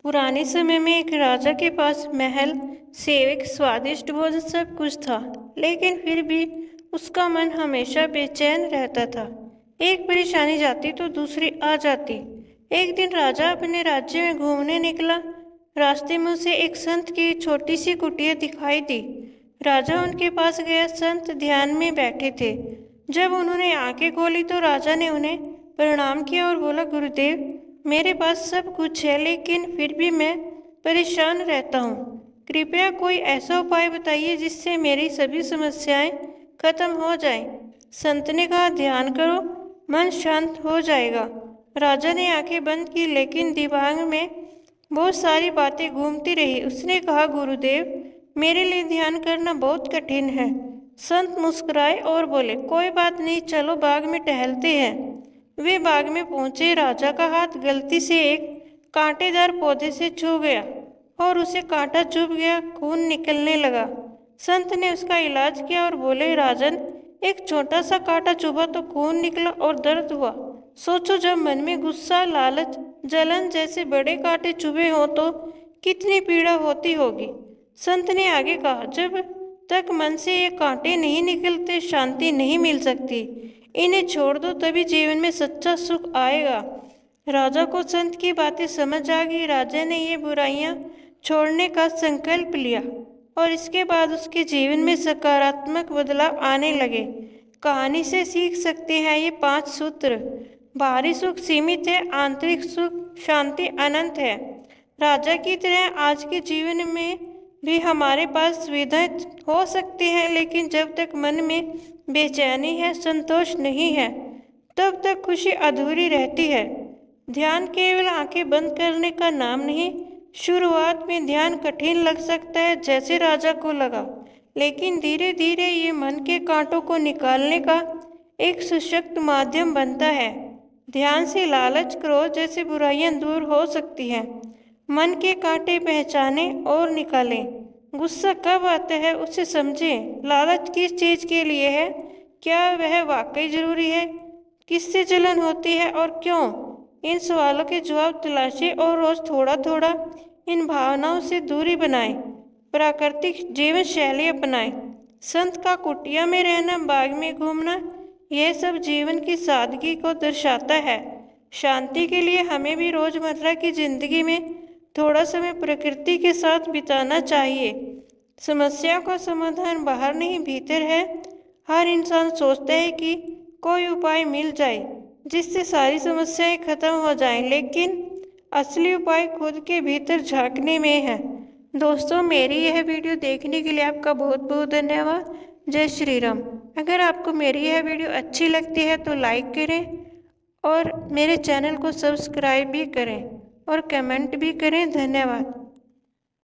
पुराने समय में एक राजा के पास महल, सेवक, स्वादिष्ट भोजन सब कुछ था, लेकिन फिर भी उसका मन हमेशा बेचैन रहता था। एक परेशानी जाती तो दूसरी आ जाती। एक दिन राजा अपने राज्य में घूमने निकला। रास्ते में उसे एक संत की छोटी सी कुटिया दिखाई दी। राजा उनके पास गया। संत ध्यान में बैठे थे। जब उन्होंने आंखें खोली तो राजा ने उन्हें प्रणाम किया और बोला, गुरुदेव, मेरे पास सब कुछ है, लेकिन फिर भी मैं परेशान रहता हूँ। कृपया कोई ऐसा उपाय बताइए जिससे मेरी सभी समस्याएं खत्म हो जाएं। संत ने कहा, ध्यान करो, मन शांत हो जाएगा। राजा ने आंखें बंद की, लेकिन दिमाग में बहुत सारी बातें घूमती रही। उसने कहा, गुरुदेव, मेरे लिए ध्यान करना बहुत कठिन है। संत मुस्कुराए और बोले, कोई बात नहीं, चलो बाग में टहलते हैं। वे बाग में पहुंचे। राजा का हाथ गलती से एक कांटेदार पौधे से छू गया और उसे कांटा चुभ गया। खून निकलने लगा। संत ने उसका इलाज किया और बोले, राजन, एक छोटा सा कांटा चुभा तो खून निकला और दर्द हुआ। सोचो, जब मन में गुस्सा, लालच, जलन जैसे बड़े कांटे चुभे हो तो कितनी पीड़ा होती होगी। संत ने आगे कहा, जब तक मन से ये कांटे नहीं निकलते शांति नहीं मिल सकती। इन्हें छोड़ दो, तभी जीवन में सच्चा सुख आएगा। राजा को संत की बातें समझ आ गई। राजा ने ये बुराइयां छोड़ने का संकल्प लिया और इसके बाद उसके जीवन में सकारात्मक बदलाव आने लगे। कहानी से सीख सकते हैं ये 5 सूत्र। बाहरी सुख सीमित है, आंतरिक सुख शांति अनंत है। राजा की तरह आज के जीवन में भी हमारे पास सुविधाएं हो सकती हैं, लेकिन जब तक मन में बेचैनी है, संतोष नहीं है, तब तक खुशी अधूरी रहती है। ध्यान केवल आंखें बंद करने का नाम नहीं। शुरुआत में ध्यान कठिन लग सकता है, जैसे राजा को लगा, लेकिन धीरे धीरे ये मन के कांटों को निकालने का एक सशक्त माध्यम बनता है। ध्यान से लालच, क्रोध जैसी बुराइयां दूर हो सकती हैं। मन के कांटे पहचानें और निकालें। गुस्सा कब आता है उसे समझें। लालच किस चीज़ के लिए है? क्या वह वाकई जरूरी है? किससे जलन होती है और क्यों? इन सवालों के जवाब तलाशें और रोज थोड़ा थोड़ा इन भावनाओं से दूरी बनाएं। प्राकृतिक जीवन शैली अपनाएं। संत का कुटिया में रहना, बाग में घूमना, यह सब जीवन की सादगी को दर्शाता है। शांति के लिए हमें भी रोजमर्रा की जिंदगी में थोड़ा समय प्रकृति के साथ बिताना चाहिए। समस्या का समाधान बाहर नहीं भीतर है। हर इंसान सोचता है कि कोई उपाय मिल जाए जिससे सारी समस्याएं खत्म हो जाएं, लेकिन असली उपाय खुद के भीतर झांकने में है। दोस्तों, मेरी यह वीडियो देखने के लिए आपका बहुत बहुत धन्यवाद। जय श्री राम। अगर आपको मेरी यह वीडियो अच्छी लगती है तो लाइक करें और मेरे चैनल को सब्सक्राइब भी करें और कमेंट भी करें। धन्यवाद।